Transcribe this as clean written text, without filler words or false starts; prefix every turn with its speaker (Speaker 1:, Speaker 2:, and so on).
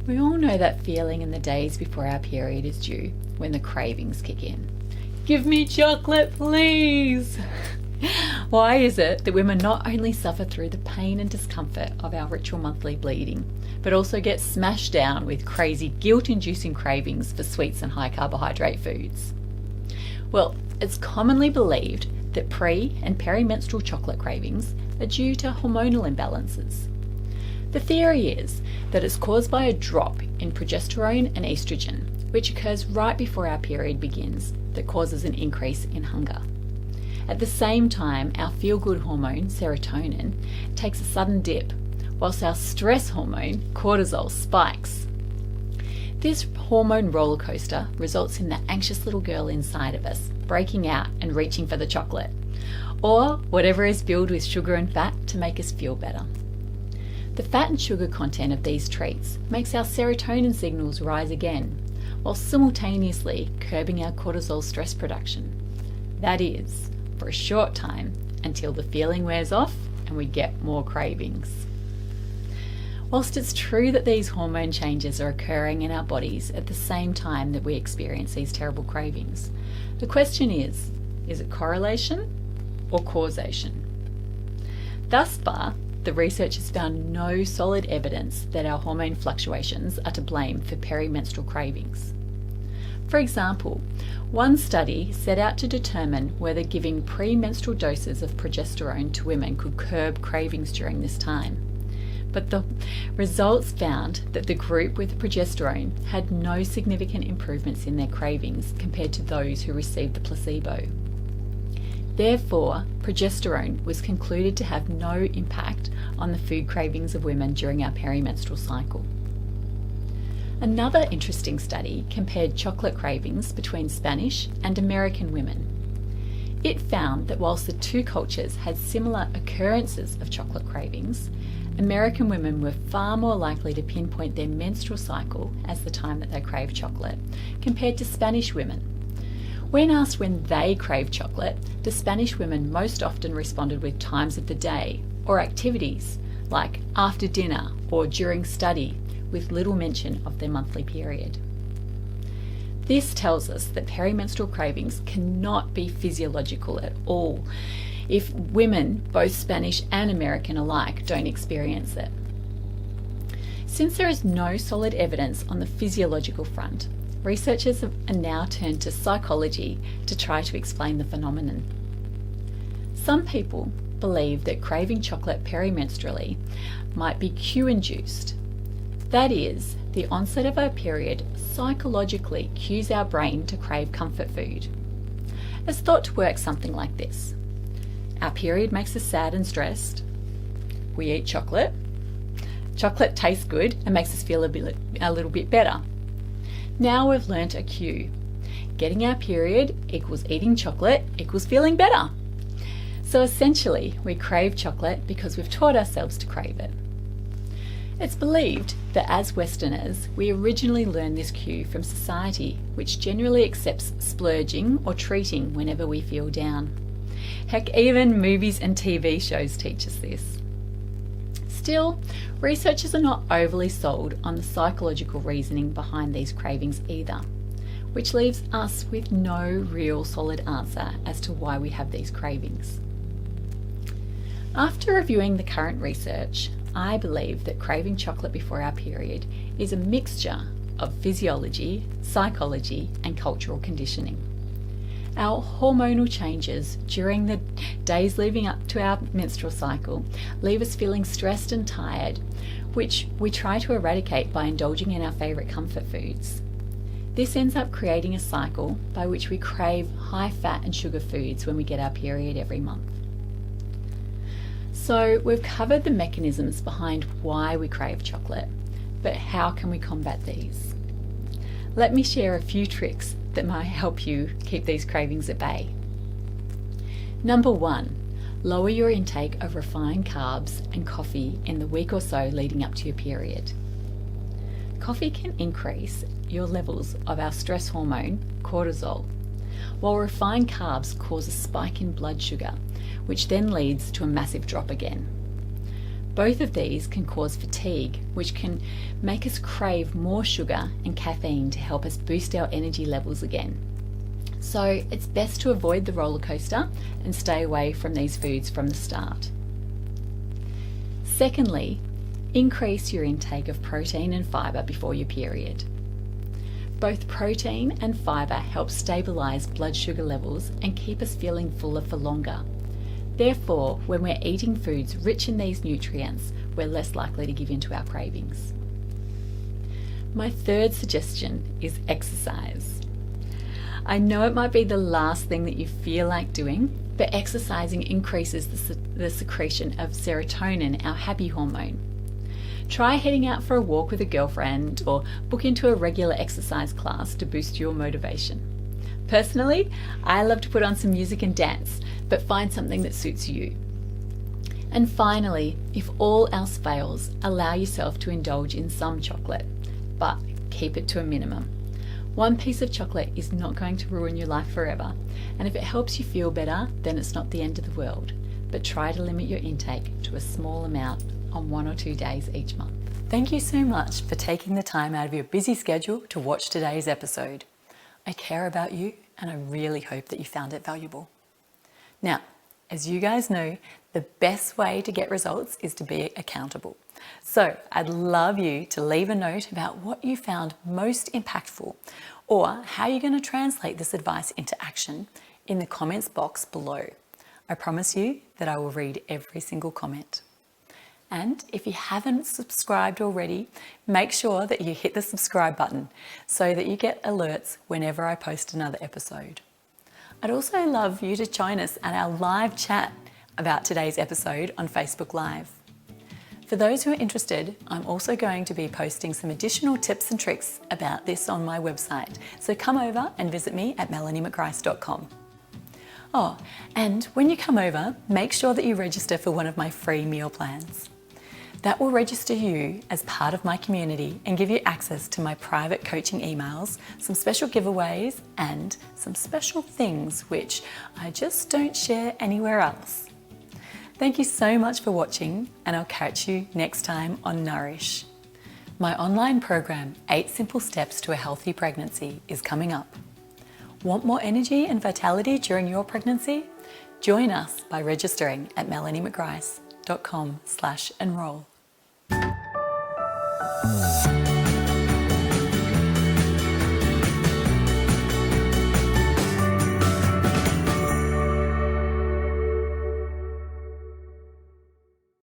Speaker 1: We all know that feeling in the days before our period is due, when the cravings kick in. Give me chocolate, please! Why is it that women not only suffer through the pain and discomfort of our ritual monthly bleeding, but also get smashed down with crazy guilt-inducing cravings for sweets and high carbohydrate foods? Well, it's commonly believed that pre- and perimenstrual chocolate cravings are due to hormonal imbalances. The theory is that it's caused by a drop in progesterone and estrogen, which occurs right before our period begins, that causes an increase in hunger. At the same time, our feel-good hormone, serotonin, takes a sudden dip, whilst our stress hormone, cortisol, spikes. This hormone roller coaster results in the anxious little girl inside of us breaking out and reaching for the chocolate, or whatever is filled with sugar and fat to make us feel better. The fat and sugar content of these treats makes our serotonin signals rise again, while simultaneously curbing our cortisol stress production. That is, for a short time, until the feeling wears off and we get more cravings. Whilst it's true that these hormone changes are occurring in our bodies at the same time that we experience these terrible cravings, the question is it correlation or causation? Thus far, the research has found no solid evidence that our hormone fluctuations are to blame for perimenstrual cravings. For example, one study set out to determine whether giving premenstrual doses of progesterone to women could curb cravings during this time. But the results found that the group with progesterone had no significant improvements in their cravings compared to those who received the placebo. Therefore, progesterone was concluded to have no impact on the food cravings of women during our perimenstrual cycle. Another interesting study compared chocolate cravings between Spanish and American women. It found that whilst the two cultures had similar occurrences of chocolate cravings, American women were far more likely to pinpoint their menstrual cycle as the time that they craved chocolate, compared to Spanish women. When asked when they craved chocolate, the Spanish women most often responded with times of the day or activities like after dinner or during study, with little mention of their monthly period. This tells us that perimenstrual cravings cannot be physiological at all if women, both Spanish and American alike, don't experience it. Since there is no solid evidence on the physiological front, researchers are now turned to psychology to try to explain the phenomenon. Some people believe that craving chocolate perimenstrually might be cue-induced. That is, the onset of our period psychologically cues our brain to crave comfort food. It's thought to work something like this. Our period makes us sad and stressed. We eat chocolate. Chocolate tastes good and makes us feel a little bit better. Now we've learnt a cue. Getting our period equals eating chocolate equals feeling better. So essentially, we crave chocolate because we've taught ourselves to crave it. It's believed that as Westerners, we originally learned this cue from society, which generally accepts splurging or treating whenever we feel down. Heck, even movies and TV shows teach us this. Still, researchers are not overly sold on the psychological reasoning behind these cravings either, which leaves us with no real solid answer as to why we have these cravings. After reviewing the current research, I believe that craving chocolate before our period is a mixture of physiology, psychology, and cultural conditioning. Our hormonal changes during the days leading up to our menstrual cycle leave us feeling stressed and tired, which we try to eradicate by indulging in our favourite comfort foods. This ends up creating a cycle by which we crave high fat and sugar foods when we get our period every month. So we've covered the mechanisms behind why we crave chocolate, but how can we combat these? Let me share a few tricks that might help you keep these cravings at bay. Number 1, lower your intake of refined carbs and coffee in the week or so leading up to your period. Coffee can increase your levels of our stress hormone, cortisol, while refined carbs cause a spike in blood sugar, which then leads to a massive drop again. Both of these can cause fatigue, which can make us crave more sugar and caffeine to help us boost our energy levels again. So it's best to avoid the roller coaster and stay away from these foods from the start. Secondly, increase your intake of protein and fibre before your period. Both protein and fibre help stabilise blood sugar levels and keep us feeling fuller for longer. Therefore, when we're eating foods rich in these nutrients, we're less likely to give in to our cravings. My third suggestion is exercise. I know it might be the last thing that you feel like doing, but exercising increases the secretion of serotonin, our happy hormone. Try heading out for a walk with a girlfriend or book into a regular exercise class to boost your motivation. Personally, I love to put on some music and dance, but find something that suits you. And finally, if all else fails, allow yourself to indulge in some chocolate, but keep it to a minimum. One piece of chocolate is not going to ruin your life forever, and if it helps you feel better, then it's not the end of the world. But try to limit your intake to a small amount on 1 or 2 days each month. Thank you so much for taking the time out of your busy schedule to watch today's episode. I care about you, and I really hope that you found it valuable. Now, as you guys know, the best way to get results is to be accountable. So I'd love you to leave a note about what you found most impactful or how you're going to translate this advice into action in the comments box below. I promise you that I will read every single comment. And if you haven't subscribed already, make sure that you hit the subscribe button so that you get alerts whenever I post another episode. I'd also love you to join us at our live chat about today's episode on Facebook Live. For those who are interested, I'm also going to be posting some additional tips and tricks about this on my website. So come over and visit me at melaniemcgrice.com. Oh, and when you come over, make sure that you register for one of my free meal plans. That will register you as part of my community and give you access to my private coaching emails, some special giveaways, and some special things which I just don't share anywhere else. Thank you so much for watching, and I'll catch you next time on Nourish. My online program, 8 Simple Steps to a Healthy Pregnancy, is coming up. Want more energy and vitality during your pregnancy? Join us by registering at melaniemcgrice.com/enroll.